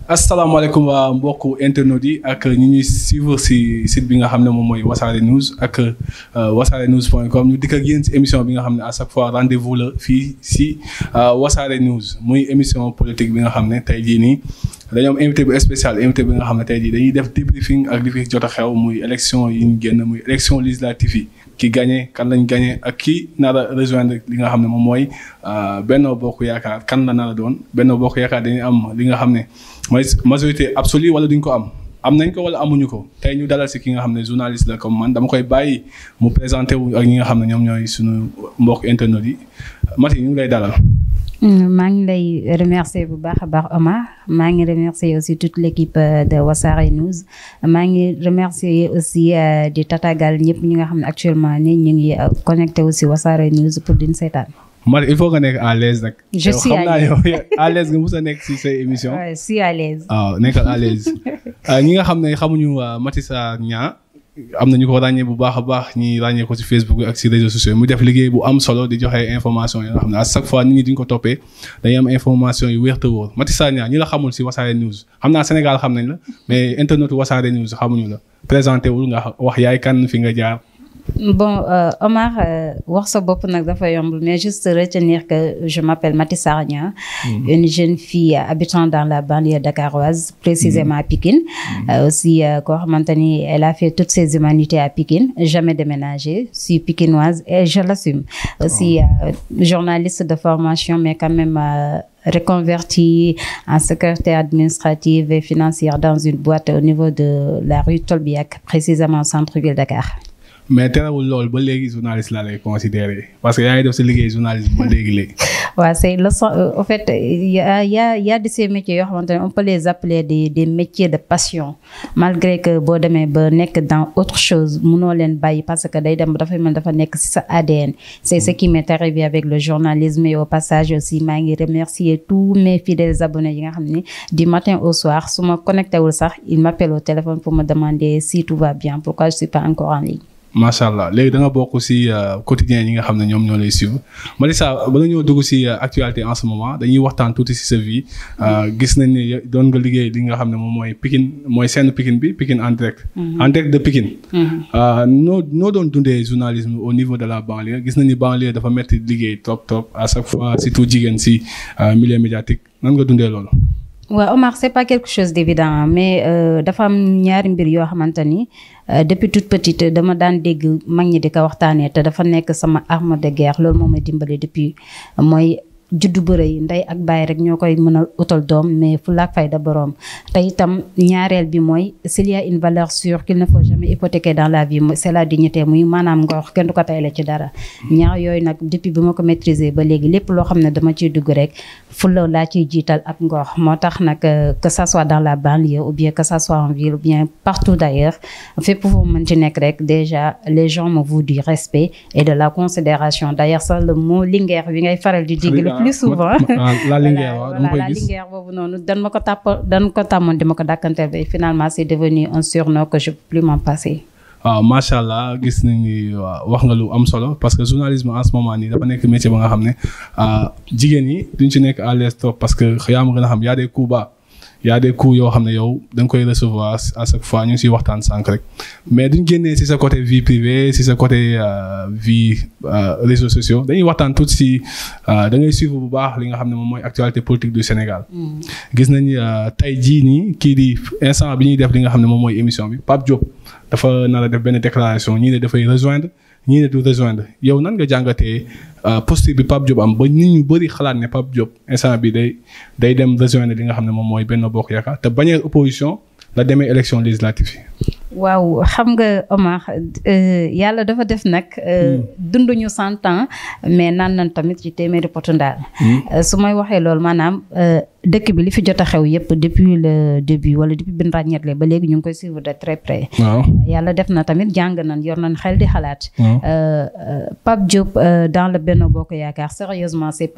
asalaamaaleykum waa mbokku internautes yi ak ñi ñuy suivre si site bi nga xam ne moom mooy Wassare News ak wasarenews.com ñu dikk ak yéen si émission bi nga xam ne à chaque fois rendez-vous la fii si Wassare News muy émission politique bi nga xam ne tey jii nii dañoo am invité bu spécial invité bi nga xam ne tey jii dañuy def débriefing ak li fi jot a xew muy élection yi ñu génn muy élection législative yi ki gagné kan lañ gagné ak ki nar a rejoindre li nga xam ne moom mooy Benno Bokk Yaakaar kan la nar a doon Benno Bokk Yaakaar dañuy am li nga xam ne mooy majorité absolue wala duñ ko am nañ ko wala amuñu ko tey ñu dalal si ki nga xam ne journaliste la comme man dama koy bàyyi mu présenté wu ak ñi nga xam ne ñoom ñooy suñu mbokk internautes yi Maty ñu ngi lay dalal. maa ngi lay remercier bu baax a baax Omar maa ngi remercier aussi toute l'équipe de Wassare News maa ngi remercier aussi di tatagal ñëpp ñi nga xam ne actuellement ni ñu ngi connecté aussi Wassare News pour di seetaan. Maty il faut nga nekk à l'aise nag. je suis à l'aise xam naa yow à l'aise nga mus a nekk si say émission. je suis à l'aise. waaw nekkal à l'aise ñi nga xam ne xamuñu Maty Sarr Niang am na ñu ko ràññee bu baax a baax ñi ràññee ko ci Facebook ak ci réseaux sociaux mu def liggéey bu am solo di joxe information yi nga xam ne à chaque fois nit ñi duñ ko toppee dañuy am information yu wér te wóor Maty Sarr Niang ñi la xamul ci Wassare News xam naa Sénégal xam nañ la mais internet Wassare News xamuñu la présenté wul nga wax yaay kan fi nga jaar. Bon, Omar, wax sa bopp nag dafa yomb mais juste retenir que je m'appelle Maty Sarr Niang, une jeune fille habitant dans la banlieue dakaroise, précisément à Pikine. Aussi, koo xamante ni elle a fait toutes ses humanités à Pikine, jamais déménagé, suis pikinoise et je l'assume. Aussi, journaliste de formation, mais quand même reconvertie en secrétaire administrative et financière dans une boîte au niveau de la rue Tolbiac, précisément au centre-ville Dakar. mais terewul loolu ba léegi journaliste laa lay considérer parce que yaa ngi def si liggéey journaliste ba léegi. waaw c'est le en fait y a de ces métiers yoo xamante ne on peut les appeler des métiers de passion malgré que boo demee ba nekk dans autre chose munoo leen bàyyi parce que day dem dafa mel dafa nekk ci sa ADN. c'est ce qui m'est arrivé avec le journalisme et au passage aussi maa ngi remercier tous mes fidèles abonnés yi nga xam ne du matin au soir su ma connecté wul sax ils m'appellent au téléphone pour me demander si tout va bien pourquoi je suis pas encore en ligne. macha allah léegi da nga bokk si quotidien yi nga xam ne ñoom ñoo lay suivre Maty Sarr bala ñoo dugg si actualité en ce moment dañuy waxtaan tuuti si sa vie gis nañ ne doon nga liggéey li nga xam ne moom mooy Pikine mooy scène Pikine bi Pikine en direct. En direct de Pikine. noo doon dundee journalisme au niveau de la banlieue gis nañ ni banlieue dafa metti liggéey trop à chaque fois surtout jigéen si milieu médiatique nan nga dundee loolu. waaw Omar c'est pas quelque chose d'évident mais dafa am ñaari mbir yoo xamante ni depuis toute petite dama daan dégg mag ñi di ko waxtaanee te dafa nekk sama arme de guerre loolu moo may dimbali depuis mooy juddu bu rëy ndey ak baay rek ñoo koy mën a utal doom mais fulla ak fayda boroom te itam ñaareel bi mooy s'il y a une valeur sûre qu'il ne faut jamais hypothéquer dans la vie c'est la dignité muy maanaam ngor kenn du ko tayle ci dara ñaar yooyu nag depuis bi ma ko maîtriser ba léegi lépp loo xam ne dama ciy dugg rek fulla laa ciy jiital ak ngor moo tax nag que ça soit dans la banlieue ou bien que ça soit en ville ou bien partout d'ailleurs fépp fu mën ci nekk rek déjà les gens me vouent du respect et de la considération d'ailleurs ça le mot linguère bi ngay faral di dégg plus souvent la linguère waaw dama koy gis la linguère boobu noonu dañ ko tàmmoon di ma ko dàkkanteel ba finalement c'est devenu un surnom que je peux plus m'en passer. waaw macha allah gis nañ ni wax nga lu am solo parce que journalisme en ce moment nii dafa nekk métier ba nga xam ne jigéen ñi duñ ci nekk à l'aise trop parce que yaa ma gën a xam y a des coups bas y a des coups yoo xam ne yow da nga koy recevoir à chaque fois ñu ngi siy waxtaan sànq rek mais duñ génnee si sa côté vie privée si sa côté vie réseaux sociaux dañuy waxtaan tout si da ngay suivre bu baax li nga xam ne moom mooy actualité politique du Sénégal. gis nañ tey jii nii kii di instant bi ñuy def li nga xam ne moom mooy émission bi Pape Diop dafa nar a def benn déclaration ñii ne dafay rejoindre ñii ne du rejoindre yow nan nga jàngatee posture bi Pape Diop am ba nit ñu bëri xalaat ne Pape Diop instant bi day dem rejoindre li nga xam ne moom mooy Benno Bokk Yaakaar te bañee opposition la demee élection législative yi. waaw xam nga Omar yàlla dafa def nag dunduñu 100 ans mais naan nañ tamit ci téeméeri potu ndaal su may waxee loolu maanaam dëkk bi li fi jot a xew yëpp depuis le début wala depuis bi ñu ràññeetle ba léegi ñu ngi koy suivre de très près. waaw yàlla def na tamit jàng nañ yor nañ xel di xalaat. Pape Diop dans le Benno Bokk Yaakaar sérieusement c'est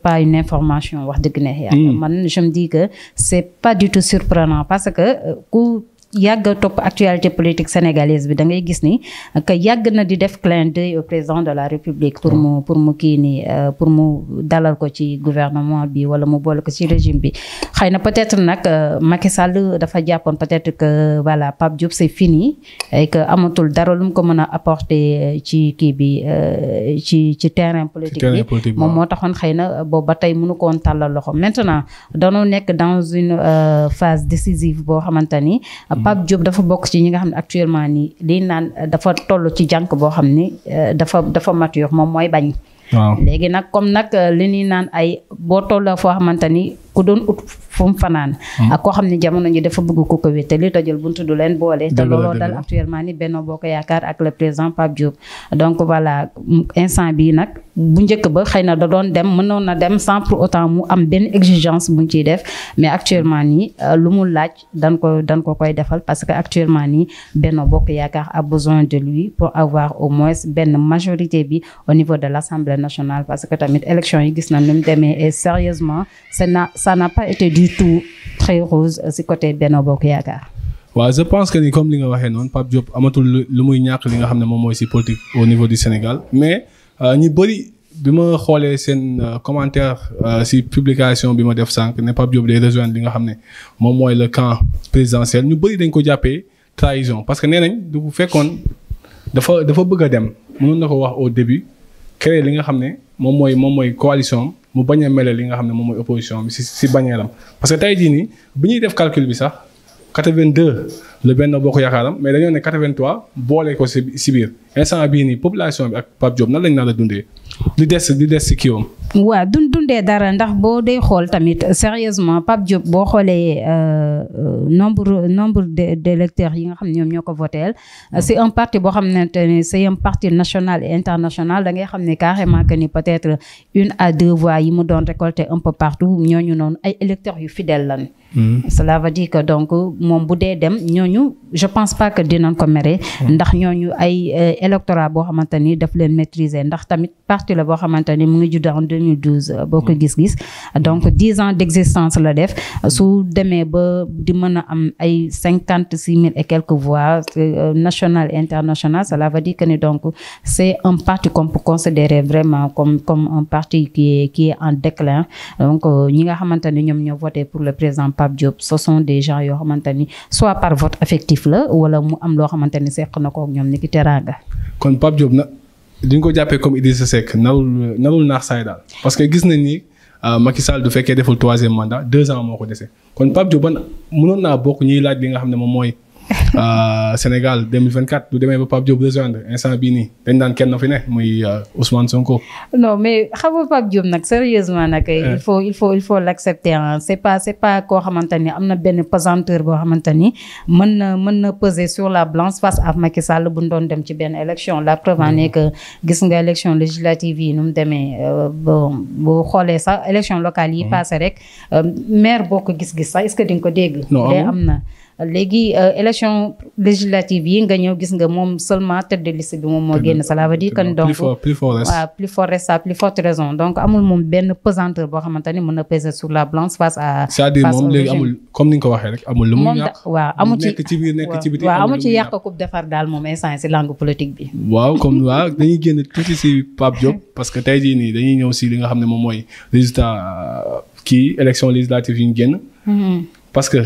pas une information wax dëgg ne yàlla man je me dis que c'est pas du tout surprenant parce que ku yàgg a topp actualité politique sénégalaise bi da ngay gis ni que yàgg na di def clin d'œil au président de la République pour mu kii nii pour mu dalal ko ci gouvernement bi wala mu boole ko ci régime bi xëy na peut-être nag Macky Sall dafa jàppoon peut-être que voilà Pape Diop c'est fini et que amatul dara lu mu ko mën a apporter ci kii bi ci terrain politique bi moom moo taxoon xëy na boobu ba tey mënu ko woon tàllal loxo maintenant dañoo nekk dans une phase décisive boo xamante ni Pape Diop dafa bokk ci ñi nga xam ne actuellement nii lii naan dafa toll ci jànk boo xam ni dafa mature moom mooy bañ. waaw léegi nag comme nag li ñuy naan ay boo tolloo foo xamante ni ku doon ut fu mu fanaan. ak koo xam ne jamono ji dafa bëgg ku ko wéttali te jël buntu du leen boole. te looloo dal actuellement ni Benno Bokk Yaakaar ak le président Pape Diop. donc voilà instant bii nag bu njëkk ba xëy na da doon dem mënoon na dem sans pour autant mu am benn exigence buñ ciy def mais actuellement nii lu mu laaj dan ko koy defal parce que actuellement nii Benno Bokk Yaakaar a besoin de lui pour avoir au moins benn majorité bi au niveau de l'Assemblée nationale parce que tamit élection yi gis na nu mu demee et sérieusement ça n'a pas été du tout très rose ci côté Benno Bokk Yaakaar. waaw je pense que ni comme li nga waxee noonu Pape Diop amatul lu muy ñàkk li nga xam ne moom mooy ci politique au niveau du Sénégal mais ñu bëri bi ma xoolee seen commentaire ci publication bi ma def sànq ne Pape Diop day rejoindre li nga xam ne moom mooy le camp présidentiel ñu bëri dañ ko jàppee trahison parce que nee nañ du fekkoon dafa bëgg a dem mënoon na ko wax au début créer li nga xam ne moom mooy coalition mu bañ a mele li nga xam ne moom mooy opposition bi ci bañeelam parce que tey jii nii bi ñuy def calcul bi sax 82 le Benno Bokk Yaakaaram mais dañoo ne 83 boole ko ci biir instant bii nii population bi ak Pape Diop nan lañ nar a dundee li des ci kiiwam. waaw dundee dara ndax boo dee xool tamit sérieusement Pape Diop boo xoolee nombre d'électeurs yi nga xam ne ñoom ñoo ko voteel c'est un parti boo xamante ne c'est un parti national et international da ngay xam ne carrément que ni peut-être 1 à 2 voix yi mu doon récolter un peu partout ñooñu noonu ay électeurs yu fidèles lañ. Cela veut dire que donc moom bu dee dem ñooñu je pense pas que dinañ ko mere. ndax ñooñu ay électorat boo xamante ni daf leen maîtriser ndax tamit parti la boo xamante ni mu ngi judd en 2012 boo ko gis-gis donc 10 ans d'existence la def su demee ba di mën a am ay 56 000 et quelques voix national et international cela veut dire que ni donc c'est un parti qu'on peut considérer vraiment comme un parti qui est en déclin donc ñi nga xamante ni ñoom ñoo voté pour le président Pape Diop ce sont des gens yoo xamante ni soit par vote affectif la wala mu am loo xamante ni seq na ko ak ñoom ni ki teraanga. kon Pape Diop na duñ ko jàppee comme Idrissa Seck narul naax saay daal parce que gis nañ ni Macky Sall du fekkee deful 3e mandat 2 ans moo ko dese kon Pape Diop mënoon naa bokk ñiy laaj li nga xam ne moom mooy Sénégal 2024 du demee ba Pape Diop rejoindre instant bii nii dañ daan kenn fi ne muy Ousmane Sonko. non mais xam nga Pape Diop nag sérieusement nag il faut l'accepter hein. c'est pas koo xamante ni am na benn pesanteur boo xamante ni mën na peser sur la balance face à Macky Sall bu ñu doon dem ci benn élection la preuve en est que gis nga élection législative yi nu mu demee boo xoolee sax élection locale yi passé rek maire boo ko gis-gis sax est-ce que di nga ko dégg. non am na. léegi élection législative yi nga ñëw gis nga moom seulement tête de liste bi moom moo génn cela veut dire que donc plus fort reste à plus forte raison donc amul moom benn pesanteur boo xamante ni mën na peser sur la balance face à. c'est-à-dire moom léegi amul comme ni nga ko waxee rek amul lu mu ñàkk. waaw amu ci nekk ci biir nekk ci biti. waaw amu ci yàq coupe defar daal moom instant si langue politique bi. waaw comme waaw dañuy génn tuuti si Pape Diop parce que tey jii nii dañuy ñëw si li nga xam ne moom mooy résultat élection législative yi ñu génn. parce que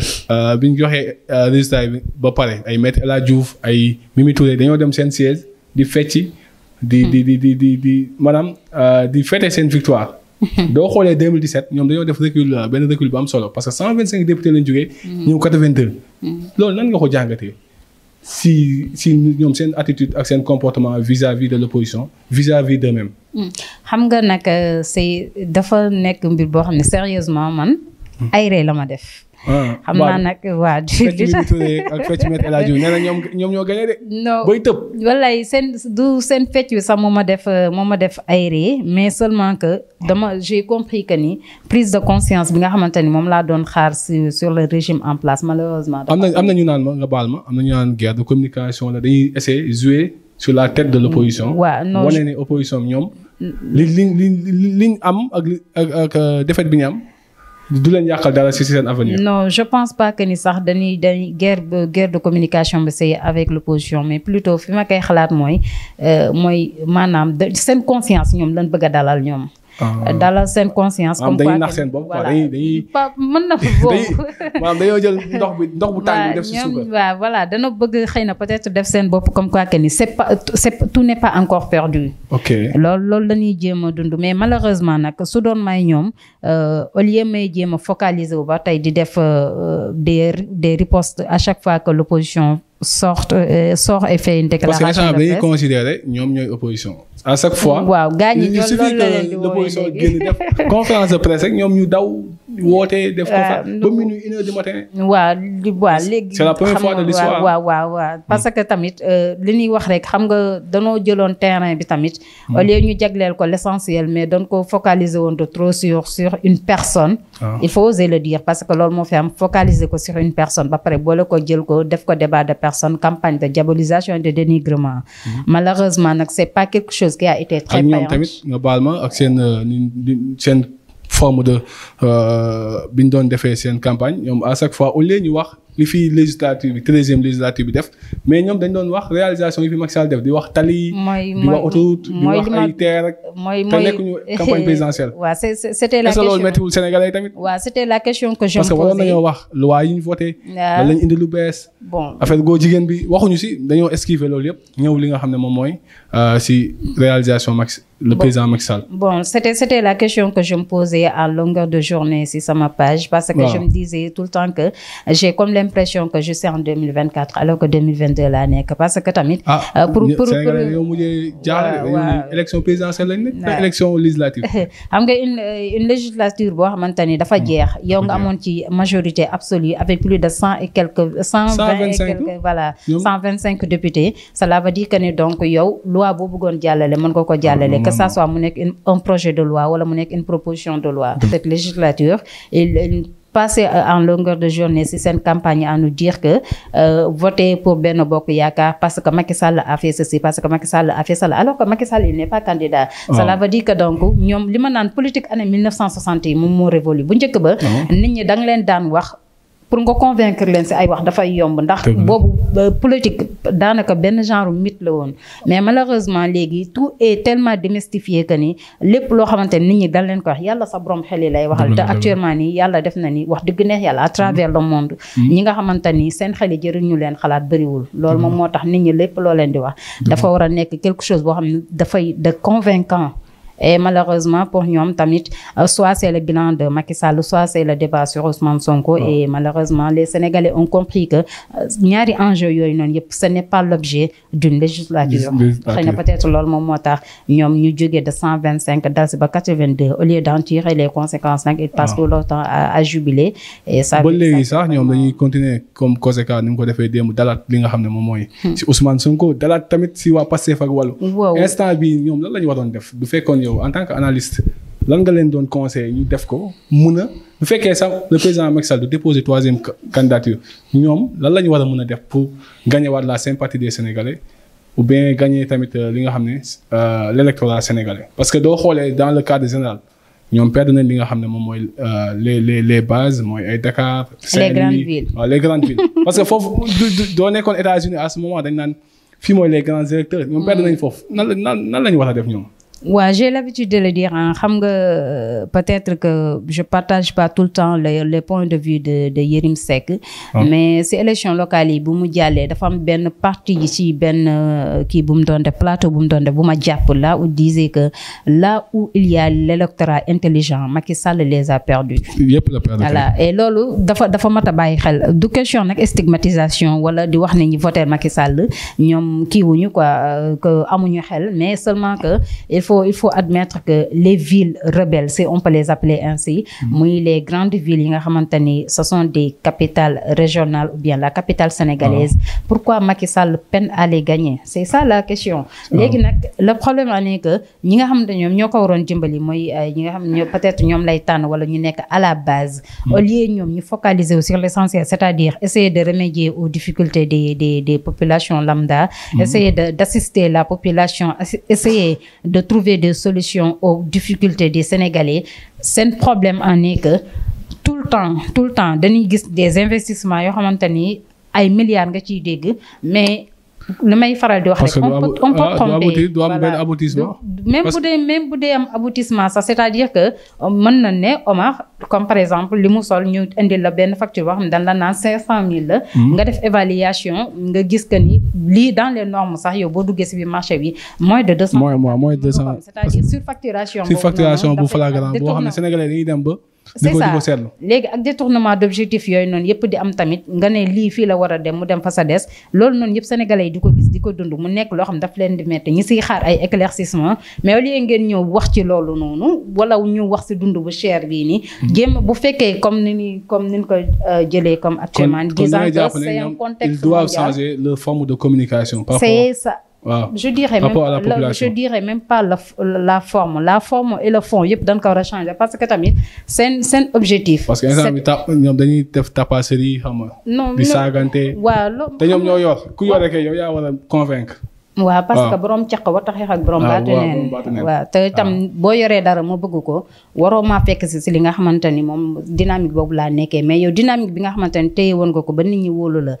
bi ñu joxee résultat bi ba pare ay Maître El Hadji Diouf ay Mimi Touré dañoo dem seen siège di fecci di maanaam di fêter seen victoire. doo xoolee 2017 ñoom dañoo def benn recul bu am solo parce que 125 députés lañ jógee. ñëw 82. loolu nan nga ko jàngatee si ñoom seen attitude ak seen comportement vis-à-vis de l'opposition vis-à-vis d'eux-mêmes. xam nga nag c'est dafa nekk mbir boo xam ne sérieusement man. ay ree la ma def. xam naa nag waa ak fecc Maître El Hadji Diouf nee na ñoom ñoo gagné de. non bay tëb. wallaay seen fecc bi sax moo ma def ay ree mais seulement que j'ai compris que ni prise de conscience bi nga xamante ni moom laa doon xaar sur le régime en place malheureusement. am na ñu naan nga baal ma am na ñu naan guerre de communication la dañuy essayer jouer sur la tête de l'opposition. waaw non wane ne opposition ñoom. liñ am ak défaite bi ñu am. du leen yàqal dara ci seen avenir. Non, je pense pas que ni sax dañuy guerre de communication bi c'est avec l'opposition mais plutôt fi ma koy xalaat mooy maanaam seen conscience ñoom lañ bëgg a dalal ñoom. dalal seen conscience. comme quoi dañuy nax seen bopp dañuy mën na fa boobu. maanaam dañoo jël ndox bu tàng bi def ci suukar. waaw voilà dana bëgg xëy na peut-être def seen bopp comme quoi que ni tout n'est pas encore perdu. ok loolu dañuy jéem a dund mais malheureusement nag su doon may ñoom au lieu may jéem a focaliser wu ba tey di def des ripostes à chaque fois que l'opposition sort et fait une déclaration. parce que dañuy considérer ñoom ñooy opposition. à chaque fois waaw gars ñi ñoo loolu la leen di l'opposition génn def conférence de presse rek ñoom ñu daw wootee def conférence ba minuit 1h du matin. waaw léegi. c'est la première fois de l'histoire. waaw parce que tamit li ñuy wax rek xam nga danoo jëloon terrain bi tamit. au lieu ñu jagleel ko l'essentiel mais doon ko focaliser woon de trop sur une personne. il faut oser le dire parce que loolu moo fi am focaliser ko sur une personne ba pare boole ko jël ko def ko débat de personne campagne de diabolisation et de dénigrement. Malheureusement nag c'est pas quelque chose qui a été très payant. ak ñoom tamit nga baal ma ak seen forme de bi ñu doon defee seen campagne ñoom à chaque fois au lieu ñu wax li fi législature bi 13e législature bi def mais ñoom dañ doon wax réalisation yi fi Macky Sall def di wax tali. di wax autoroute di wax ay terre rek. te nekkuñu campagne présidentielle. waaw c'était la question est-ce que loolu méttiwul Sénégalais tamit. waaw c'était la question que je me posais. parce que waroon nañoo wax loi yi ñu voté. waaw lañ indi lu bees. bon affaire góor jigéen bi waxuñu si dañoo esquiver loolu yëpp ñëw li nga xam ne moom mooy si réalisation le président Macky Sall. Bon, c'était la question que je me posais à longueur de journée sur ma page parce que je me disais tout le temps que j'ai comme l'impression que je suis en 2024 alors que 2022 laa nekk parce que tamit. pour Sénégalais yow mujjee jaarale. élection présidentielle lañ nekk. élection législative. xam nga une législature boo xamante ni dafa jeex. yow nga amoon ci majorité absolue avec plus de 120 et quelques voilà 125 députés. Cela veut dire que ni donc yow loi boo bëggoon jàllale mën nga ko jàllale. que ça soit mu nekk un projet de loi wala mu nekk une proposition de loi. Cette législature il passer en longueur de journée si seen campagne à nous dire que voter pour Benno Bokk Yaakaar parce que Macky Sall a fait ceci parce que Macky Sall a fait cela alors que Macky Sall il n'est pas candidat. Cela veut dire que donc ñoom li ma naan politique année 1960 yi moom moo révolu bu njëkk ba. nit ñi da nga leen daan wax. pour nga convaincre leen si ay wax dafay yomb ndax boobu politique daanaka benn genre mythe la woon mais malheureusement léegi tout est tellement démystifié que ni lépp loo xamante ni nit ñi dañ leen ko wax yàlla sa borom xel yi lay waxal te actuellement nii yàlla def na ni wax dëgg neex yàlla à travers le monde ñi nga xamante ni seen xel yi jëriñu leen xalaat bëriwul loolu moom moo tax nit ñi lépp loo leen di wax dafa war a nekk quelque chose boo xam ne dafay de convaincant. Et malheureusement pour ñoom tamit soit c'est le bilan de Macky Sall soit c'est le débat sur Ousmane Sonko et malheureusement les Sénégalais ont compris que ñaari enjeux yooyu noonu yëpp ce n'est pas l'objet d'une législature xëy na peut-être loolu moom moo tax ñoom ñu jógee de 125 dal si ba 82 au lieu d'en tirer les conséquences nag ils passent tout leur temps à jubiler et ça ba léegi sax ñoom dañuy continuer comme conséquence ni mu ko defee démb dalaat li nga xam ne moom mooy si Ousmane Sonko dalaat tamit si waa Pastef ak Wallu instant bi ñoom lan la ñu waroon def du fekkoon yow en tant que analyste lan nga leen doon conseil ñu def ko mun a bu fekkee sax le président Macky Sall de déposer 3e candidature ñoom lan la ñu war a mun a def pour gagner waat la sympathie des Sénégalais ou bien gagner tamit li nga xam ne l'électorat sénégalais parce que doo xoolee dans le cadre général ñoom perdre nañ li nga xam ne moom mooy les bases mooy ay Dakar. les grandes villes waaw les grandes villes. parce que foofu doo nekkoon États-Unis à ce moment dañ naan fii mooy les grands électeurs ñoom perdre nañ foofu nan la ñu war a def ñoom. Ouais, j'ai l'habitude de le dire xam nga peut-être que je partage pas tout le temps les points de vue de Yérim Seck mais si élection locale yi bu mu jàllee dafa am benn partie yi ci benn kii bu mu doon def plateau bu mu doon def bu ma jàpp là où disait que là où il y a l'électorat intelligent Macky Sall les a perdus. yëpp la perdu. Voilà et loolu dafa mat a bàyyi xel du question nag stigmatisation wala di wax ne ñi voter Macky Sall ñoom kii wuñu quoi que amuñu xel mais seulement que il faut admettre que les villes rebelles si on peut les appeler ainsi muy les grandes villes yi nga xamante ni ce sont des capitales régionales ou bien la capitale sénégalaise pourquoi Macky Sall peine à les gagner c'est ça la question léegi nag le problème est que ñi nga xam ne ñoom ñoo ko waroon dimbali mooy ñi nga xam ne peut-être ñoom lay tànn wala ñu nekk à la base au lieu ñoom ñu focaliser sur l'essentiel c'est-à-dire essayer de remédier aux difficultés des populations lambda essayer d'assister la population essayer de trouver des solutions aux difficultés des Sénégalais seen problème en est que le temps dañuy gis des investissements yoo xamante ni ay milliards nga ciy dégg mais. li may faral di wax rek on peut tromper du am benn aboutissement. même bu dee am aboutissement sax c'est-à-dire que mën na ne Omar comme par exemple li mu sol ñu indil la benn facture boo xam ne dañ la naan 500000 la. nga def évaluation nga gis que ni lii dans les normes sax yow boo duggee si biir marché bi moins de 200. moins de 200 c'est-à-dire surfacturation. surfacturation bu flagrant boo xam ne sénégalais dañuy dem ba. c'est ça léegi ak détournement d'objectif yooyu noonu yëpp di am tamit nga ne lii fii la war a dem mu dem fa sa des loolu noonu yëpp sénégalais yi di ko gis di ko dund mu nekk loo xam daf leen di metti ñi siy xaar ay éclaircissement mais au lieu ngeen ñëw wax ci loolu noonu wala ñu wax si dund bu cher bii nii jéem bu fekkee comme ni ko jëlee comme actuellement disant que c'est un contexte ils doivent changer leur forme de communication c'est ça. waaw je dirais même pas la forme et le fond yëpp dañ ko war a changer parce que tamit seen objectif. parce que instant bi ñoom dañuy def tapasserie xam nga. non di saagante. waaw te ñoom ñoo yor ku yor rek yow yaa war a convaincre. waaw parce que borom caq war tax xeex ak borom baatu neen waaw te itam boo yoree dara ma bëgg ko waroo maa fekk si li nga xamante ni moom dynamique boobu laa nekkee mais yow dynamique bi nga xamante ni téye woon nga ko ba nit ñi wóolu la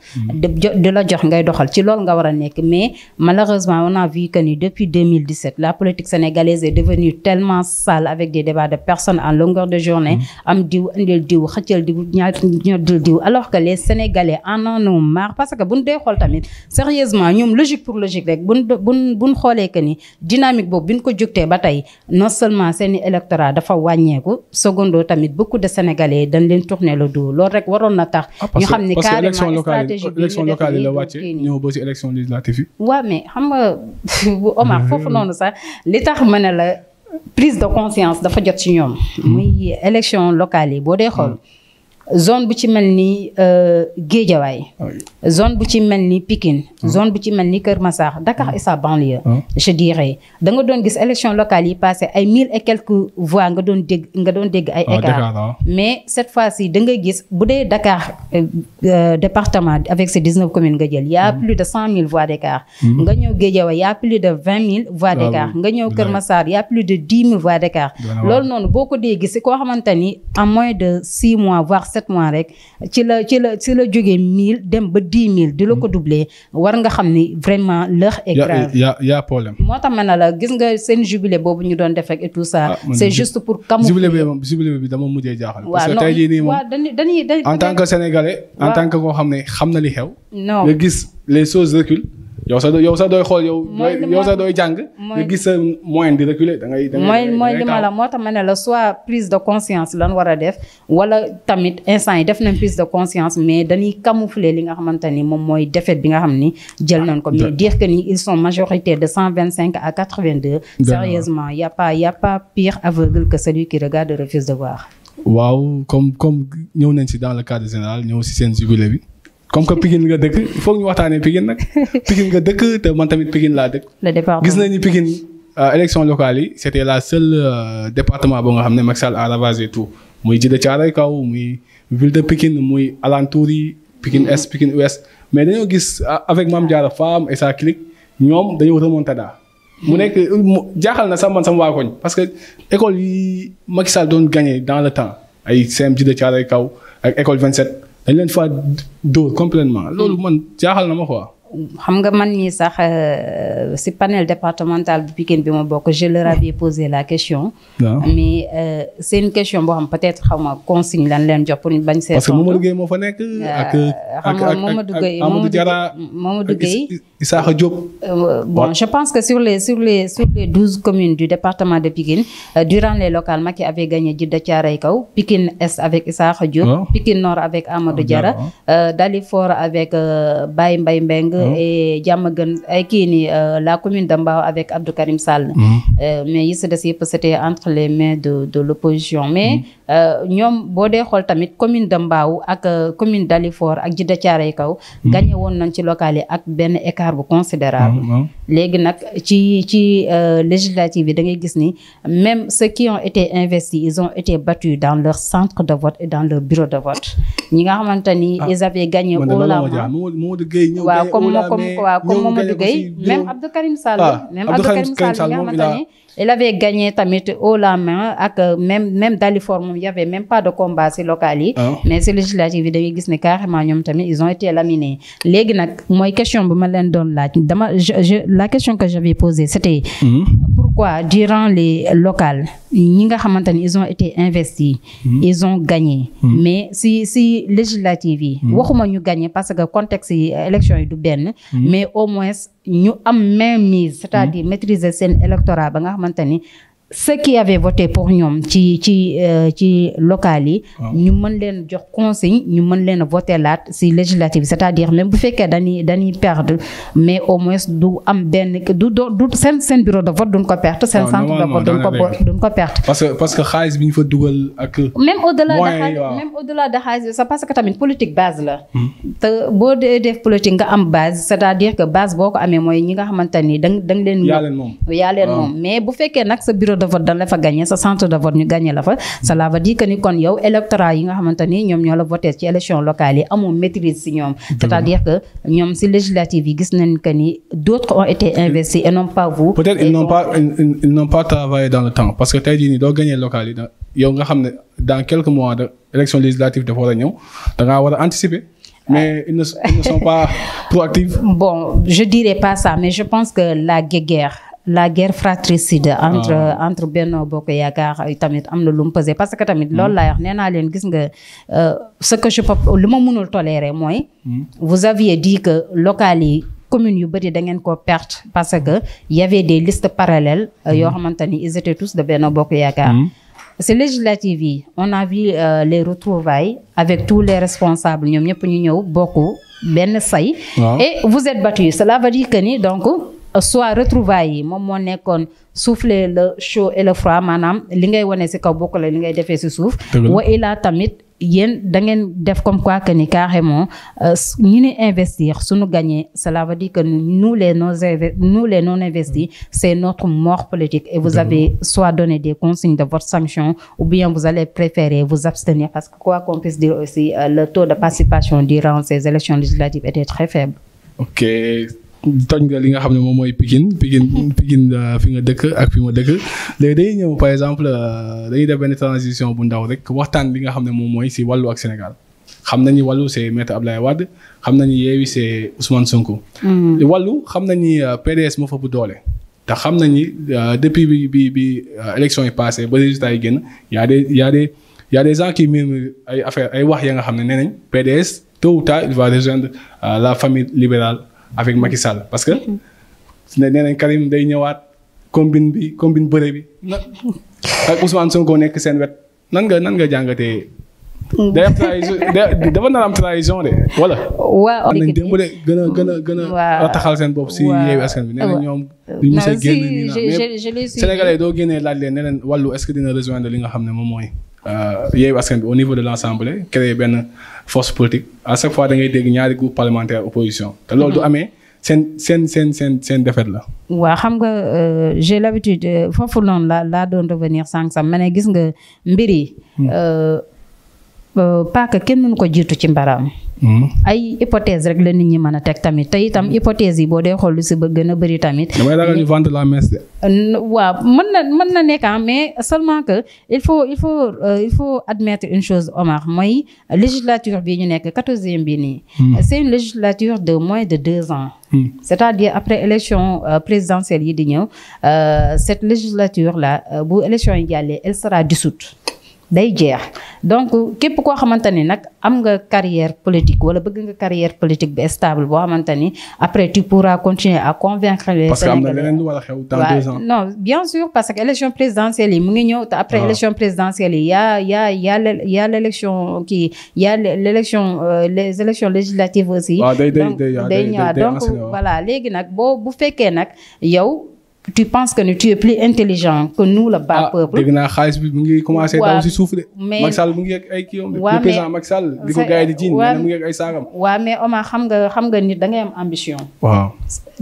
di la jox ngay doxal ci loolu nga war a nekk mais malheureusement on a vu que ni depuis 2017 la politique sénégalaise est devenue tellement sale avec des débats de personnes en longueur de journée am diw indil diw xëccal diw ñoddil diw alors que les sénégalais en ont marre parce que buñ dee xool tamit sérieusement ñoom logique pour logique rek buñ xoolee que ni dynamique boobu bi ñu ko jógtee ba tey non seulement seeni électorat dafa wàññeeku secondo tamit beaucoup de sénégalais dañ leen tourner le dos loolu rek waroon na tax ñu xam ne carrément stratégie bi élection locale yi la wàcce ñëw ba ci élection législative yi waaw mais xam nga Omar foofu noonu sax li tax ma ne la prise de conscience dafa jot ci ñoom muy élection locale yi boo dee xool zone bu ci mel ni Guédiawaye zone bu ci mel ni Pikine zone bu ci mel ni Kër Massar Dakar et sa banlieue je dirais da nga doon gis élection locale yi passé ay 1000 et quelques voix nga doon dégg ay écart mais cette fois-ci da nga gis bu dee Dakar département avec ses 19 communes nga jël y a plus de 100 000 voix d'écart nga ñëw Guédiawaye y a plus de 20 000 voix d'écart nga ñëw Kër Massar y a plus de 10 000 voix d'écart loolu noonu boo ko dee gis koo xamante ni en moins de 6 mois voire 7 mois rek ci la jógee 1000 dem ba 10 000 di la ko doubler war nga xam ni vraiment l'heure est grave. y a problème. moo tax ma ne la gis nga seen jubilé boobu ñu doon def ak et tout ça. c'est juste pour camoufler. jubilé bi dama mujjee jaaxal. parce que tey jii nii moom dañuy en tant que sénégalais. en tant que koo xam ne xam na li xew. non nga gis les choses reculent. yow sax dooy xool yow sax dooy jàng. nga gis sa moyen di reculer da ngay. mooy li ma la moo tax ma ne la soit prise de conscience lan war a def wala tamit instant yi def nañ prise de conscience mais dañuy camoufler li nga xamante ni moom mooy défaite bi nga xam ni jël nañ ko mais dire que ni ils sont majoritaires de 125 à 82. sérieusement y a pas pire aveugle que celui qui regarde et refuse de voir. waaw comme ñëw nañ si dans le cadre général ñëw si seen jubilé bi. comme que Pikine nga dëkk il faut ñu waxtaanee Pikine nag Pikine nga dëkk te man tamit Pikine laa dëkk. le département gis nañu Pikine élection locale yi c' était la seule département boo nga xam ne Macky Sall a ravagé tout muy Djiddah Thiaroye Kaw muy ville de Pikine muy alentour yi Pikine Est Pikine Ouest mais dañoo gis avec Mame Diarra Fam et sa clique ñoom dañoo remontada mu nekk jaaxal na sax man sama waa koñ parce que école yi Macky Sall doon gagné dans le temps ay CM Djiddah Thiaroye Kaw ak école 27. dañ leen fa dóor complètement loolu man jaaxal na ma quoi. xam nga man ñii sax si panel départemental bu Pikine bi ma bokk je leur avais posé la question. mais c'est une question boo xam peut-être xaw ma consigne lan leen jox pour ñu bañ see. parce que Mamadou Gueye moo fa nekk. xam nga Mamadou Gueye Issakha Diop. bon je pense que sur les 12 communes du département de Pikine durant les locales Macky avait gagné Djiddah Thiaroye Kaw Pikine Est avec Issakha Diop. Pikine Nord avec Amadou Diarra. Dalifort avec Baye Mbaye Mbengue. et Diamaguène ay kii ni la commune de Mbao avec Abdou Karim Sall. mais yi si des yëpp c'était entre les mains de l'opposition mais ñoom boo dee xool tamit commune de Mbao ak commune Dalifort ak Djiddah Thiaroye Kaw gagné woon nañ ci local yi ak benn écart bu considérable léegi nag ci législative yi da ngay gis ni même ceux qui ont été investis ils ont été battus dans leur centre de vote et dans leur bureau de vote ñi nga xamante ni ils avaient gagné au la waaw comme Mamadou Gueye même Abdou Karim Sall même Abdou Karim Sall nga xamante ni il avait gagné tamit haut la main ak même Dalifort moom y avait même pas de combat ci local yi mais ci législative yi da ngay gis ne carrément ñoom tamit ils ont été laminés léegi nag mooy question bi ma leen doon laaj la question que j'avais posée c'était pourquoi durant les locales ñi nga xamante ni ils ont été investis ils ont gagné mais si législative yi waxuma ñu gagné parce que contexte yi élection yi du benn mais au moins ñu am mainmise c'est-à-dire maîtriser seen électorat ba nga xamante ni ceux qui avaient voté pour ñoom ci local yi ñu mën leen jox consigne ñu mën leen a voter laat ci législative c'est-à-dire même bu fekkee dañuy perdre mais au moins du am benn du seen bureau de vote duñ ko perte seen centre de vote duñ ko perte parce que xaalis bi ñu fa dugal ak même au-delà de xaalis c'est parce que tamit politique base la te boo def politique nga am base c'est-à-dire que base boo ko amee mooy ñi nga xamante ni danga leen yaa leen moom mais bu fekkee nag sa bureau de vote dañ la fa gagné sa centre de vote ñu gagné la fa cela veut dire que ni kon yow électorat yi nga xamante ni ñoom ñoo la voté ci élection locale yi amoo maîtrise ci ñoom c'est-à-dire que ñoom ci législative yi gis nañ que ni d'autres ont été investis et non pas vous peut-être ils n'ont pas travaillé dans le temps parce que tey jii nii doo gagné locale yi yow nga xam ne dans quelques mois de élection législative dafa war a ñëw da ngaa war a anticiper mais ils ne sont pas proactifs. Bon, je dirais pas ça mais je pense que la guerre fratricide entre Benno Bokk Yaakaar tamit am na lu mu pesé parce que tamit loolu laay wax nee naa leen gis nga ce que je peux lu ma mënul tolérer mooy vous aviez dit que local yi communes yu bëri da ngeen ko perte parce que y avait des listes parallèles yoo xamante ni ils étaient tous de Benno Bokk Yaakaar ces législatives yi on a vu les retrouvailles avec tous les responsables ñoom ñëpp ñu ñëw bokk benn say et vous êtes battus cela veut dire que ni donc soit retrouvailles yi moom moo nekkoon souffler le chaud et le froid maanaam li ngay wane ci kaw bokk la li ngay defee ci suuf wa ilaa tamit yéen da ngeen def comme quoi que ni carrément ñi ni investir suñu gagné cela veut dire que nous les non investis c'est notre mort politique et vous avez soit donné des consignes de votre sanction ou bien vous allez préférer vous abstenir parce que quoi qu'on puisse dire aussi le taux de participation durant ces élections législatives était très faible. Ok. tooñ nga li nga xam ne moom mooy Pikine fi nga dëkk ak fi ma dëkk léegi dañuy ñëw par exemple dañuy def benn transition bu ndaw rek waxtaan li nga xam ne moom mooy ci wàllu ak Sénégal xam nañu wàllu c'est Maître Abdoulaye Wade xam nañu Yewwi c'est Ousmane Sonko. wàllu xam nañu PDS moo fa bu doole te xam nañu depuis bi élection yi passé ba résultats yi génn y a des gens qui murmurent ay affaire ay wax ya nga xam ne nee nañ PDS tôt ou tard il va rejoindre la famille libérale avec Macky Sall parce que nee nañ Karim day ñëwaat combine bëre bi ak Ousmane Sonko nekk seen wet nan nga jàngatee. day am trahison dafa nar am trahison de wala. waaw am nañ démb de gën a taxal seen bopp si Yewwi Askan Wi nee nañ ñoom. du ñu see génn nii mais Sénégalais doo génnee laaj leen ne leen wàllu est-ce que dina rejoindre li nga xam ne moom mooy Yewwi Askan Wi au niveau de l'Assemblée créer benn force politique à chaque fois da ngay dégg ñaari groupe parlementaire opposition te loolu du amee seen défaite la. waaw xam nga j'ai l'habitude foofu noonu laa doon revenir sànq sax ma ne gis nga mbir yi. paaka kenn mënu ko jiitu ci mbaraam. ay hypothèse rek la nit ñi mën a teg tamit te itam hypothèse yi boo dee xool lu si ba gën a bëri tamit. damay ragal ñu vendre la messe de. waaw mën na nekk mais seulement que il faut admettre une chose Omar mooy législature bii ñu nekk 14e bi nii. c'est une législature de moins de 2 ans. c'est-à-dire après élection présidentielle yi di ñëw cette législature là bu élection yi jàllee elle sera dissoute. day jeex donc képp koo xamante ni nag am nga carrière politique wala bëgg nga carrière politique bi stable boo xamante ni après tu pourras continuer à convaincre les Sénégalais. parce que am na leneen lu war a xew dans 2 ans. non bien sûr parce que élection présidentielle yi mu ngi ñëw te après élection présidentielle yi y a l'élection kii y a l'élection les élections législatives aussi. donc day ñëwaat donc voilà léegi nag bu fekkee nag yow. tu penses que tu es plus intelligent que nous le bas peuple. dégg naa xaalis bi mu ngi commencé daw si suuf de. mais Macky Sall mu ngi ak ay kii le président Macky Sall di ko gars yi di jiin mu ngi ak ay saagam. waaw mais Omar xam nga nit da ngay am ambition. waaw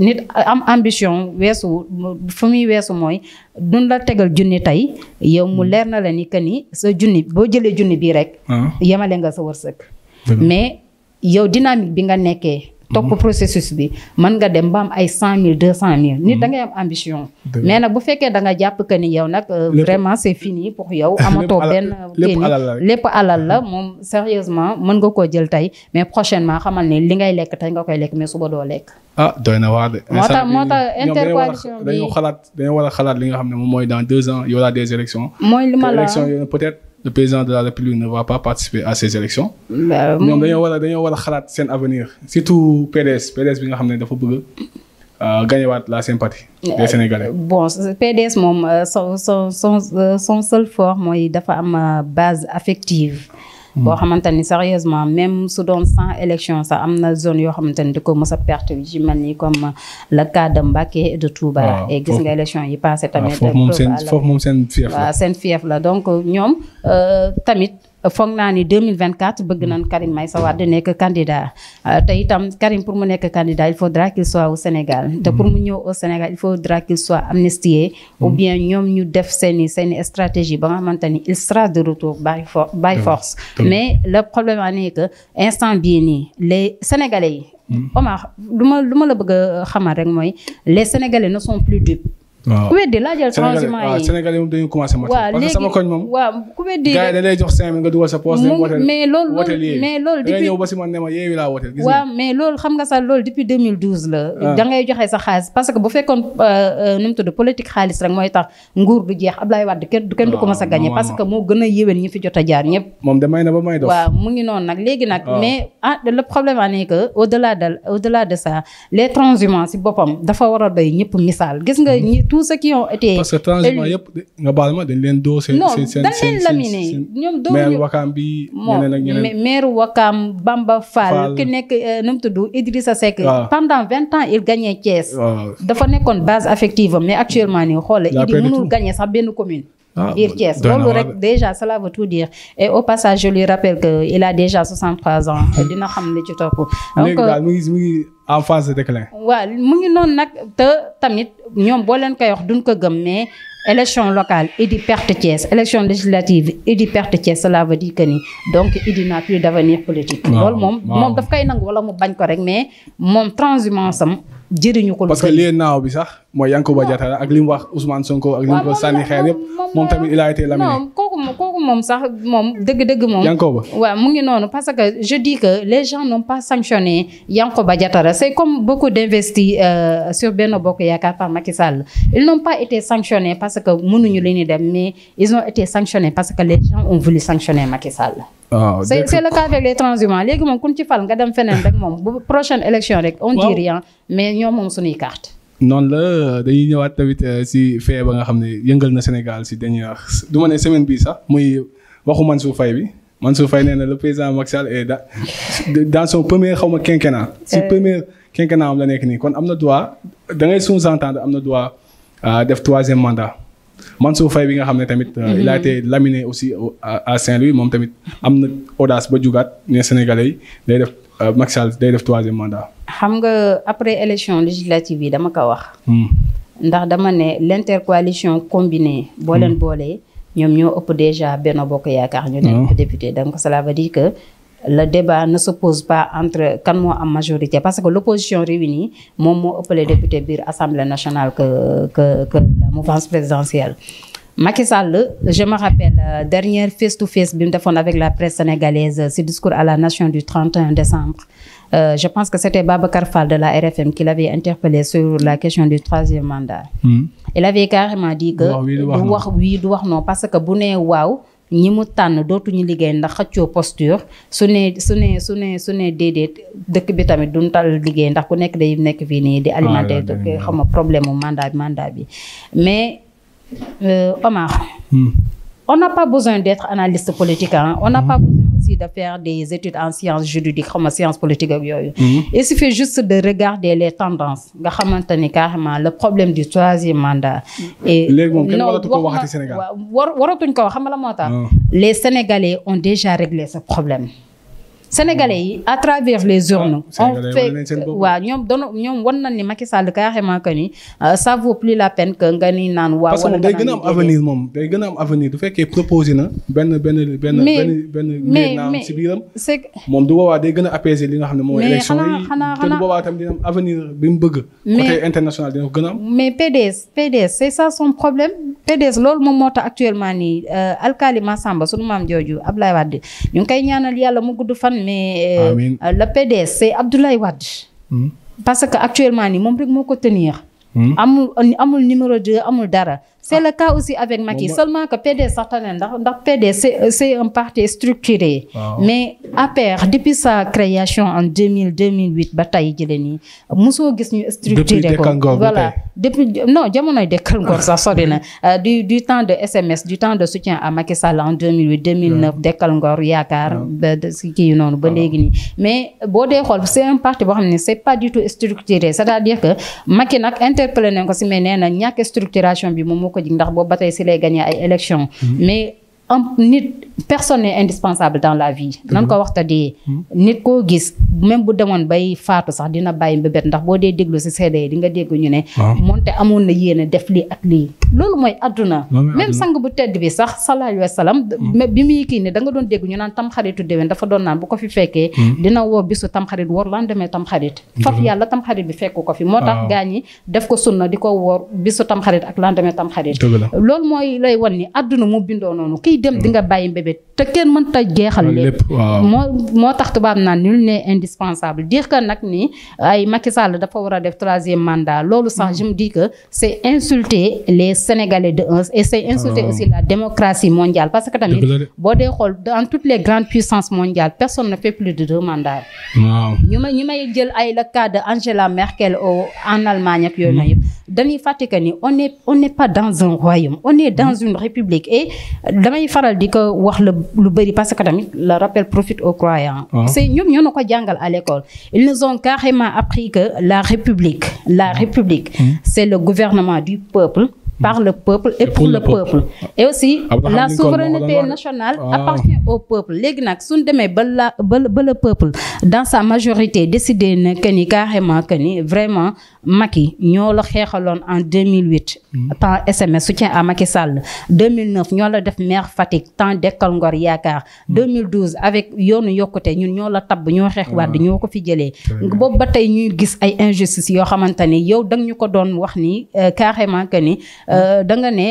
nit am ambition weesu fu muy weesu mooy duñ la tegal junni tey yow mu leer na la ni que ni sa junni boo jëlee junni bii rek. yemale nga sa wërsëg. mais yow dynamique bi nga nekkee. topp processus bi mën nga dem ba am ay 100 000 200 000 nit da ngay am ambition mais nag bu fekkee da nga jàpp que ni yow nag vraiment c'est fini pour yow amatoo benn lépp alal la moom sérieusement mën nga koo jël tey mais prochainement xamal ne li ngay lekk tey nga koy lekk mais suba doo lekk doy na waar de moo tax intercoalition bi dañoo war a xalaat li nga xam ne moom mooy dans 2 ans il y aura des élections mooy li ma la élections yooyu peut-être le président de la République ne va pas participer à ces élections ñoom dañoo war a xalaat seen avenir surtout PDS bi nga xam ne dafa bëgg gagnewaat la sympathie des Sénégalais. Bon PDS moom son seul fort mooy dafa am base affective boo xamante ni sérieusement même su doon sans élection sax am na zone yoo xamante ni di ko mës a perte ci mel ni comme le cas de Mbacké et de Touba. Et gis nga élection yi passé tamit. foofu moom seen fief la. waaw seen fief la donc ñoom tamit. foog naa ni 2024 bëgg nañ Karim Meïssa Wade nekk candidat te itam Karim pour mu nekk candidat il faudra qu'il soit au Sénégal te pour mu ñëw au Sénégal il faudra qu'il soit amnistié ou bien ñoom ñu def seeni stratégie ba nga xamante ni il sera de retour by force mais le problème est que instant bii nii les Sénégalais yi Omar lu ma la bëgg a xamal rek mooy les Sénégalais ne sont plus dupes ku weddi laajal transhumant yi Sénégalais moom dañu commencé mat parce que sama koñ moom ku weddi gars yi dañ lay jox 5 000 nga dugal sa poste mais loolu depuis ñëw ba si man ne ma yeewi laa woteel mais loolu xam nga sax loolu depuis 2012 la da ngay joxe sa xaalis parce que bu fekkoon nu mu tudd politique xaalis rek mooy tax nguur du jeex Abdoulaye Wade kenn du ko mës a gagné parce que moo gën a yéwén ñi fi jot a jaar ñëpp moom de may na ba may dof waaw mu ngi noonu nag léegi nag mais le problème est que au delà de ça les transhumants si boppam dafa war a doy ñëpp misaal gis nga tous ceux qui ont été parce que transhumants yëpp nga baal ma dañ leen doo seen dañ leen laminé ñoom doo maire Wakam bi ñeneen ak ñeneen maire Wakam Bamba Fall ki nekk nu mu tudd Idrissa Seck pendant 20 ans il gagnait Thiès dafa nekkoon base affective mais actuellement nii xoole Idi mënul gagner sax benn commune biir Thiès loolu rek déjà cela veut tout dire et au passage je lui rappelle que il a déjà 63 ans dina xam li ci topp donc daal mu ngi en phase de déclin waaw mu ngi noonu nag te tamit ñoom boo leen koy wax duñ ko gëm mais élection locale Idi perte Thiès élection législative Idi perte Thiès cela veut dire que ni donc Idi n'a plus d'avenir politique loolu moom daf koy nangu wala mu bañ ko rek mais moom transhumance am jëriñu ko parce que lii naaw bi sax mooy Yankoba Diattara ak li mu wax Ousmane Sonko ak li mu ko sànni xeer yëpp moom tamit il a été laminé non kooku moom sax moom dëgg-dëgg moom Yankoba waaw mu ngi noonu parce que je dis que les gens n'ont pas sanctionné Yankoba Diattara c'est comme beaucoup d'investis sur Benno Bokk Yaakaar par Macky Sall ils n'ont pas été sanctionnés parce que mënuñu li ñu dem mais ils ont été sanctionnés parce que les gens ont voulu sanctionner Macky Sall c'est le cas avec les transhumants léegi moom kun ci fal nga dem feneen rek moom bu prochaine élection rek on dit rien mais ñoom moom suñuy carte noonu la dañuy ñëwaat tamit si fee ba nga xam ne yëngal na Sénégal si dernière du ma ne semaine bii sax muy waxu Mansour Faye bi Mansour Faye nee na le président Macky Sall est dans son premier xaw ma quinquennat si premier quinquennat am la nekk nii kon am na droit da ngay sous-entendre am na droit def 3e mandat Mansour Faye bi nga xam ne tamit il a été laminé aussi à Saint-Louis moom tamit am na audace ba jugaat ne Sénégalais yi day def Macky Sall day def 3e mandat. xam nga après élection législative yi dama ko wax. ndax dama ne l'intercoalition combinée. boo leen boolee ñoom ñoo ëpp déjà Benno Bokk Yaakaar ñu nekk député donc cela veut dire que le débat ne se pose pas entre kan moo am majorité parce que l'opposition réunie moom moo ëppale député biir Assemblée nationale que la mouvance présidentielle. Macky Sall je me rappelle dernière face to face bi mu defoon avec la presse sénégalaise ce discours à la nation du 31 décembre je pense que c'était Babacar Fall de la RFM qui l'avait interpellé sur la question du 3e mandat. Il avait carrément dit que du wax oui du wax non parce que bu nee waaw ñi mu tànn dootuñu liggéey ndax xëccoo posture su ne déedéet dëkk bi tamit duñ tal liggéey ndax ku nekk day nekk fii nii di alimenter xam nga problème mu mandat bi mais Omar on n'a pas besoin d'être analyste politique on n'a pas besoin aussi de faire des études en sciences juridiques xam nga sciences politiques ak yooyu il suffit juste de regarder les tendances nga xamante ni carrément le problème du 3e mandat et léegi moom kenn waratu ko waxati Sénégal waratuñ ko wax xam nga la moo tax les Sénégalais ont déjà réglé ce problème Sénégalais yi à travers les urnes. on fait waaw ñoom wan nañ ni Macky Sall carrément que ni ça vaut plus la peine que nga ni naan waaw. parce que moom day gën a am avenir moom day gën a am avenir du fekkee proposé na benn si biiram. moom du boobaa day gën a apaiser li nga xam ne mooy élection yi te du boobaa tam dina am avenir bi mu bëgg. côté international dina ko gën a am. mais PDS c'est ça son problème PDS loolu moom moo tax actuellement nii Alkali Massamba sunu maam jooju Abdoulaye Wade ñu ngi koy ñaanal yàlla mu gudd fan mais le PDS c'est Abdoulaye Wade. parce que actuellement nii moom rek moo ko tenir. amul numéro 2 amul dara. c'est le cas aussi avec Macky seulement que PDS sax tane ndax PDS c'est un parti structuré. mais APR depuis sa création en 2008 ba tey jëlee nii mosoo gis ñu structuré ko. voilà depuis non jamonoy Dekkal Ngor sax sori na du temps de SMS du temps de soutien à Macky Sall en 2008 2009 Dekkal Ngor yaakaar ba si kii noonu ba léegi nii. mais boo dee xool c'est un parti boo xam ne c'est pas du tout structuré c'est-à-dire que Macky nag interpellé nañ ko si mais nee na ñàkk structuration bi moom ko jig ndax boobu ba tey si lay gagné ay élections mais nit personne n'est indispensable dans la vie nan ko waxta dee nit koo gis même bu demoon bay faatu sax dina bàyyi mbébét ndax boo dee déglu si seede yi di nga dégg ñu ne moonte amoon na yéene def lii ak lii loolu mooy àdduna même sang bu tedd bi sax sallallahu alayhi wa sallam bi muy kii ne da nga doon dégg ñu naan tamxaritu déwén dafa doon naan bu ko fi fekkee dina woo bisu tamxarit woor lan demee tamxarit faf yàlla tamxarit bi fekku ko fi moo tax gaa ñi def ko sunna di ko woor bisu tamxarit ak lan demee tamxarit loolu mooy lay wan ni àdduna mu bindoo noonu dem di nga bàyyi mbébét te kenn mënta jeexal lépp moo tax tubaab naan nul n'est indispensable dire que nag ni ay Macky Sall dafa war a def 3e mandat loolu sax je me dis que c'est insulter les Sénégalais de un et c'est insulter aussi la démocratie mondiale parce que tamit boo dee xool dans toutes les grandes puissances mondiales personne ne fait plus de 2 mandats ñu may jël ay le cas de Angela Merkel en Allemagne ak yooyu na yëpp dañuy fàtte que ni on n'est pas dans un royaume on est dans une république et damay faral di ko wax lu bëri parce que tamit le rappel profite aux croyants. c'est ñoom ñoo na ko jàngal à l'école ils nous ont carrément appris que la république c'est le gouvernement du peuple par le peuple et pour le peuple et aussi la souveraineté nationale appartient au peuple léegi nag suñ demee ba le peuple dans sa majorité décidé na que ni carrément que ni vraiment Macky ñoo la xeexaloon en 2008 temps SMS soutien à Macky Sall 2009 ñoo la def maire Fatick temps Dekkal Ngor yaakaar 2012 avec yoonu yokkute ñun ñoo la tabb ñoo xeex waat ñoo ko fi jëlee boobu ba tey ñuy gis ay injustice yoo xamante ni yow dang ñu ko doon wax ni carrément que ni da nga ne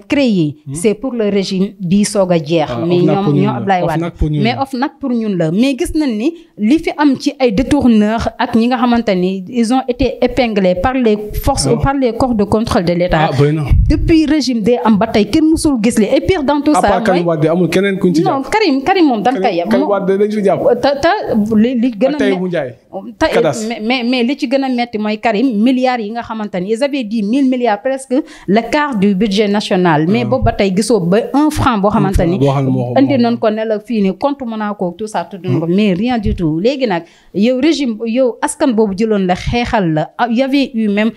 créé c'est pour le régime bi soog a jeex mais ñoo Ablaye Wade mais nag pour ñun la mais gis nañ ni li fi am ci ay détourneurs ak ñi nga xamante ni ils ont été épinglés par les forces par les corps de contrôle de l'État depuis régime day am ba tey kenn musul gis li et pire dans tout ça mooy amul keneen kuñ ci jàpp non Karim moom dañ koy yem te li gën a mais li ci gën a metti mooy Karim milliards yi nga xamante ni ils avaient dit 1000 milliards presque le quart du budget national mais boobu ba tey gisoo ba 1 franc boo xamante ni indi noonu ko ne la fii ni compte Monaco tout ça tudd ko mais rien du tout léegi nag yow régime yow askan boobu jëloon la xeexal la y avait eu même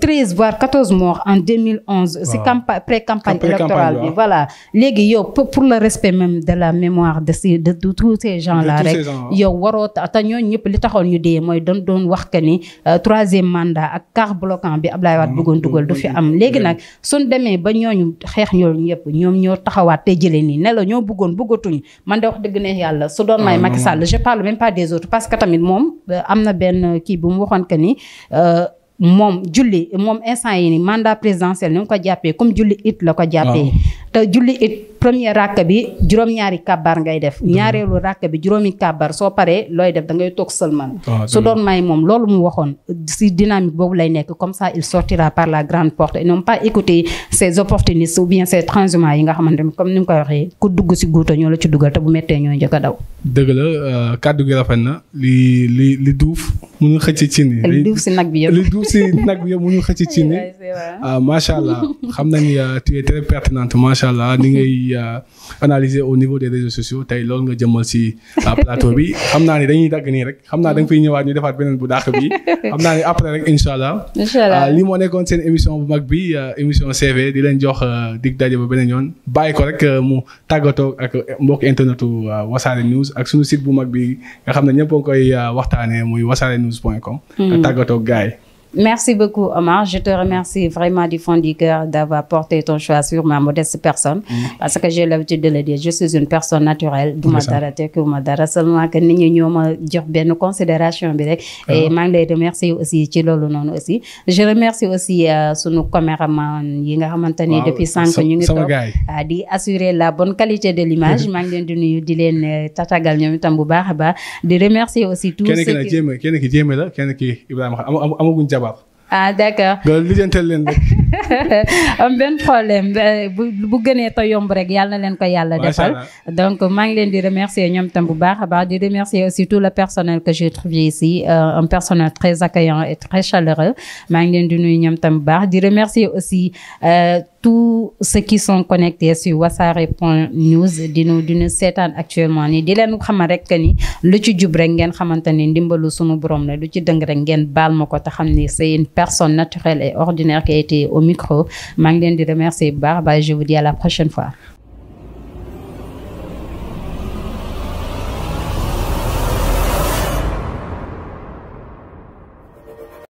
13 voire 14 morts en 2011 si pré-campagne électorale bi voilà léegi yow pour le respect même de la mémoire de tous ces gens là rek yow waroo te ñooñu ñëpp li taxoon ñu dee mooy doon wax que ni 3e mandat ak quart bloquant bi Ablaye Wade bëggoon dugal du fi am léegi nag suñ demee ba ñooñu xeex ñooñu yëpp ñoom ñoo taxawaat te jëlee nii ne la ñoo bëggatuñu man de wax dëgg ne yàlla su doon may Macky Sall je parle même pas des autres parce que tamit moom am na benn kii bu mu waxoon que ni moom instant yi ni mandat présidentiel ni mu ko jàppee comme julli it la ko jàppee te julli it premier rakk bi juróom-ñaari kàbbar ngay def ñaareelu rakk bi juróomi kàbbar soo paree looy def da ngay toog sëlmal su doon may moom loolu mu waxoon si dynamique boobu lay nekk comme ça il sortira par la grande porte et non pas écouter ces opportunistes ou bien ces transhumants yi nga xamante ni comme ni mu koy waxee ku dugg si guuta ñoo la ci dugal te bu méttee ñooy njëkk a daw dëgg la kàddu gi rafet na li duuf mënul xëcc ci ni li duuf si nag bi yëpp mënul xëcc ci ni macha allah xam nañ tu es très pertinente macha allah ni ngay analyser au niveau des réseaux sociaux tey loolu nga jëmmal si plateau bi xam naa ni dañuy dagg nii rek xam naa da nga fiy ñëwaat ñu defaat beneen bu dàq bi xam naa ni après rek incha allah lii moo nekkoon seen émission bu mag bi émission CV di leen jox dig daje ba beneen yoon bàyyi ko rek mu tàggatoo ak mbokk internetu Wassare News ak suñu site bu mag bi nga xam ne ñëpp a ngi koy waxtaanee muy wassarenews.com nga tàggatoo gaay. Merci beaucoup Omar, je te remercie vraiment du fond du cœur d'avoir porté ton choix sur ma modeste personne parce que j'ai l'habitude de le dire, je suis une personne naturelle duma dara tekkiwuma dara seulement que nit ñi ñoo ma jox benn considération bi rek et maa ngi lay remercier aussi ci loolu noonu aussi je remercie aussi sunu caméraman yi nga xamante ni depuis sànq ñu ngi toog di assurer la bonne qualité de l'image maa ngi leen di nuyu di leen tatagal ñoom itam bu baax a baax di remercier aussi tous ceux qui kenn ki jéeme la kenn ki Ibrahima amaguñ jabar. Ah d'accord. loolu lijjantal leen rek. am benn problème bu gënee te yomb rek yàlla na leen ko yàlla defal. Donc maa ngi leen di remercier ñoom tam bu baax a baax di remercier aussi tout le personnel que j'ai trouvé ici un personnel très accueillant et très chaleureux maa ngi leen di nuyu ñoom tam bu baax di remercier aussi tous ceux qui sont connectés sur wassare.news di nu seetaan actuellement nii di leen xamal rek que ni lu ci jub rek ngeen xamante ni ndimbalu sunu borom la lu ci dëng rek ngeen baal ma ko te xam ni c'est une personne naturelle et ordinaire qui a été au micro maa ngi leen di remercier bu baax ba je vous dis à la prochaine fois.